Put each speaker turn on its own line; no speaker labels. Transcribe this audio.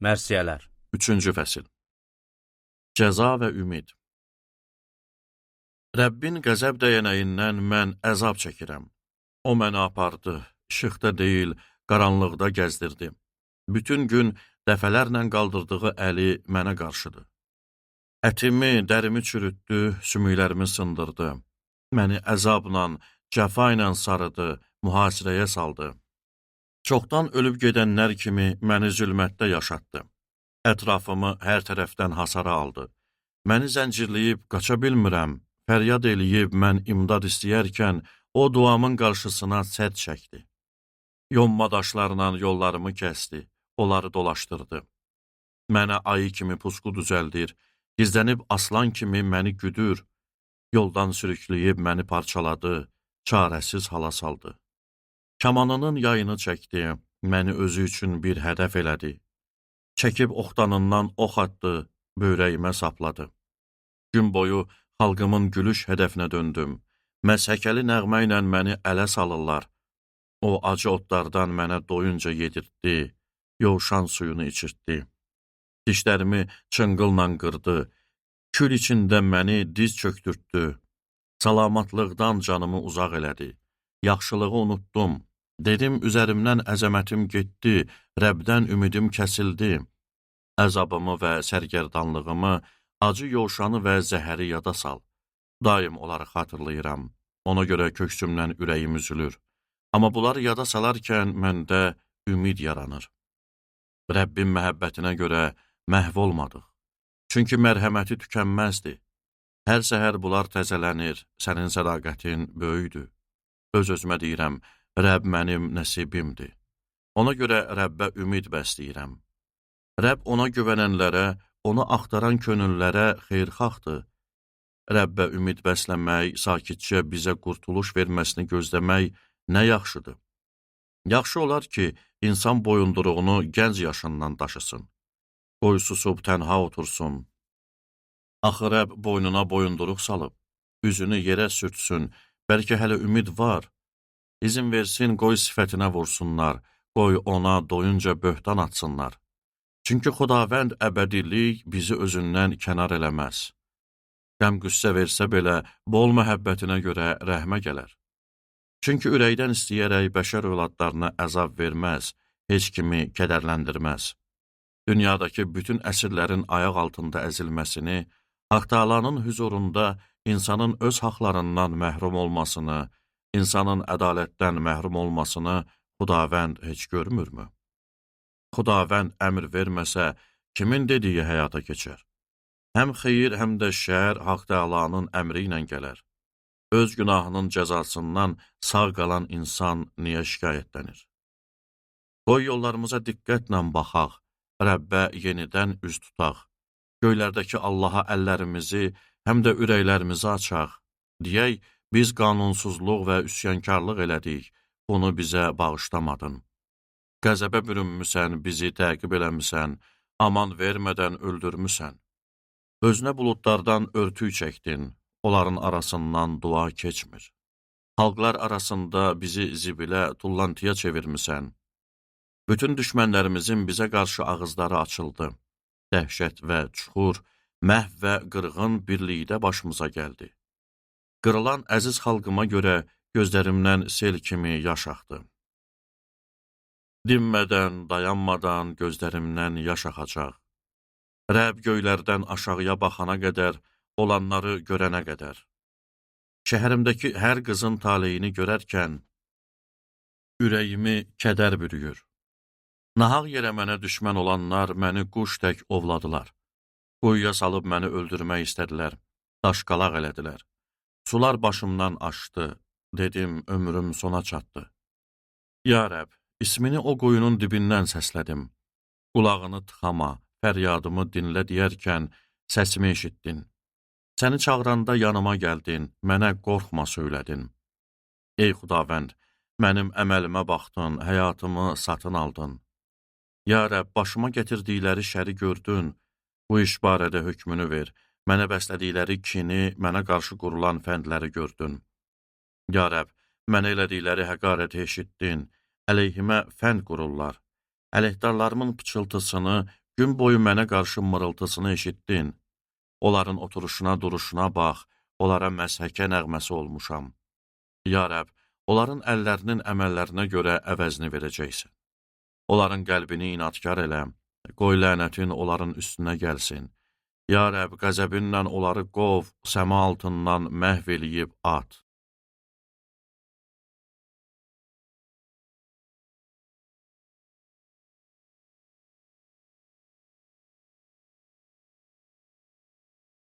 Mərsiyələr.
3-cü fəsil. Cəza və ümid. Rəbbin qəzəb dəyənəyindən mən əzab çəkirəm. O məni apardı, işıqda deyil, qaranlıqda gəzdirdi. Bütün gün dəfələrlə qaldırdığı əli mənə qarşıdır. Ətimi, dərimi çürütdü, sümüklərimi sındırdı. Məni əzabla, cəfa ilə sarıdı, mühasirəyə saldı. Çoxdan ölüb gedənlər kimi məni zülmətdə yaşatdı. Ətrafımı hər tərəfdən hasara aldı. Məni zəncirləyib qaça bilmirəm, fəryad eləyib mən imdad istəyərkən o duamın qarşısına sədd çəkdi. Yonma daşlarla yollarımı kəsdi, onları dolaşdırdı. Mənə ayı kimi pusqu düzəldir, gizlənib aslan kimi məni güdür, yoldan sürükləyib məni parçaladı, çarəsiz hala saldı. Kamanının yayını çəkdi, məni özü üçün bir hədəf elədi. Çəkib oxtanından ox atdı, böyrəyimə sapladı. Gün boyu xalqımın gülüş hədəfinə döndüm. Məshəkəli nəğmə ilə məni ələ salırlar. O acı otlardan mənə doyunca yedirtdi, yovşan suyunu içirtdi. Dişlərimi çınqılla qırdı, kül içində məni diz çöktürtdü. Salamatlıqdan canımı uzaq elədi. Yaxşılığı unutdum. Dedim, üzərimdən əzəmətim getdi, Rəbdən ümidim kəsildi. Əzabımı və sərgərdanlığımı, acı yovşanı və zəhəri yada sal. Daim onları xatırlayıram. Ona görə köksümdən ürəyim üzülür. Amma bunları yada salarkən məndə ümid yaranır. Rəbbin məhəbbətinə görə məhv olmadıq. Çünki mərhəməti tükənməzdir. Hər səhər bunlar təzələnir, sənin sədaqətin böyüdür. Öz-özümə deyirəm, Rəbb mənim nəsibimdir. Ona görə Rəbbə ümid bəsləyirəm. Rəbb ona güvənənlərə, onu axtaran könüllərə xeyirxahdır. Rəbbə ümid bəsləmək, sakitcə bizə qurtuluş verməsini gözləmək nə yaxşıdır. Yaxşı olar ki, insan boyunduruğunu gənc yaşından daşısın. Qoy susub tənha otursun. Axı Rəbb boynuna boyunduruq salıb, üzünü yerə sürtsün, bəlkə hələ ümid var. İzin versin, qoy sifətinə vursunlar, qoy ona doyunca böhtan atsınlar. Çünki Xudavənd əbədilik bizi özündən kənar eləməz. Qəm-qüssə versə belə, bol məhəbbətinə görə rəhmə gələr. Çünki ürəkdən istəyərək bəşər övladlarına əzab verməz, heç kimi kədərləndirməz. Dünyadakı bütün əsirlərin ayaq altında əzilməsini, Haqq-Taalanın hüzurunda insanın öz haqlarından məhrum olmasını, insanın ədalətdən məhrum olmasını Xudavənd heç görmürmü? Xudavənd əmr verməsə, kimin dediyi həyata keçər? Həm xeyir, həm də şər Haqq-Taalanın əmri ilə gələr. Öz günahının cəzasından sağ qalan insan niyə şikayətlənir? Qoy yollarımıza diqqətlə baxaq, Rəbbə yenidən üz tutaq. Göylərdəki Allaha əllərimizi, həm də ürəklərimizi açaq. Deyək, biz qanunsuzluq və üsyankarlıq elədik, bunu bizə bağışlamadın. Qəzəbə bürünmüsən, bizi təqib eləmisən, aman vermədən öldürmüsən. Özünə buludlardan örtük çəkdin, onların arasından dua keçmir. Xalqlar arasında bizi zibilə, tullantıya çevirmisən. Bütün düşmənlərimizin bizə qarşı ağızları açıldı. Dəhşət və çuxur, məhv və qırğın birlikdə başımıza gəldi. Qırılan əziz xalqıma görə gözlərimdən sel kimi yaş axdı. Dinmədən, dayanmadan gözlərimdən yaş axacaq. Rəbb göylərdən aşağıya baxana qədər, olanları görənə qədər. Şəhərimdəki hər qızın taleyini görərkən, ürəyimi kədər bürüyür. Nahaq yerə mənə düşmən olanlar məni quş tək ovladılar. Quyuya salıb məni öldürmək istədilər, daşqalaq elədilər. Sular başımdan aşdı, dedim, ömrüm sona çatdı. Ya Rəbb, ismini o quyunun dibindən səslədim. Qulağını tıxama, fəryadımı dinlə deyərkən səsimi eşitdin. Səni çağıranda yanıma gəldin, mənə qorxma söylədin. Ey Xudavənd, mənim əməlimə baxdın, həyatımı satın aldın. Ya Rəbb, başıma gətirdikləri şəri gördün, bu iş barədə hökmünü ver, mənə bəslədikləri kini, mənə qarşı qurulan fəndləri gördün. Ya Rəbb, mənə elədikləri həqarəti eşitdin, əleyhimə fənd qururlar. Əleyhdarlarımın pıçıltısını, Gün boyu mənə qarşı mırıltısını eşitdin. Onların oturuşuna, duruşuna bax, onlara məshəkə nəğməsi olmuşam. Ya Rəbb, onların əllərinin əməllərinə görə əvəzini verəcəksən. Onların qəlbini inadkar elə, qoy lənətin onların üstünə gəlsin. Ya Rəbb, qəzəbinlə onları qov, səma altından məhv eləyib at.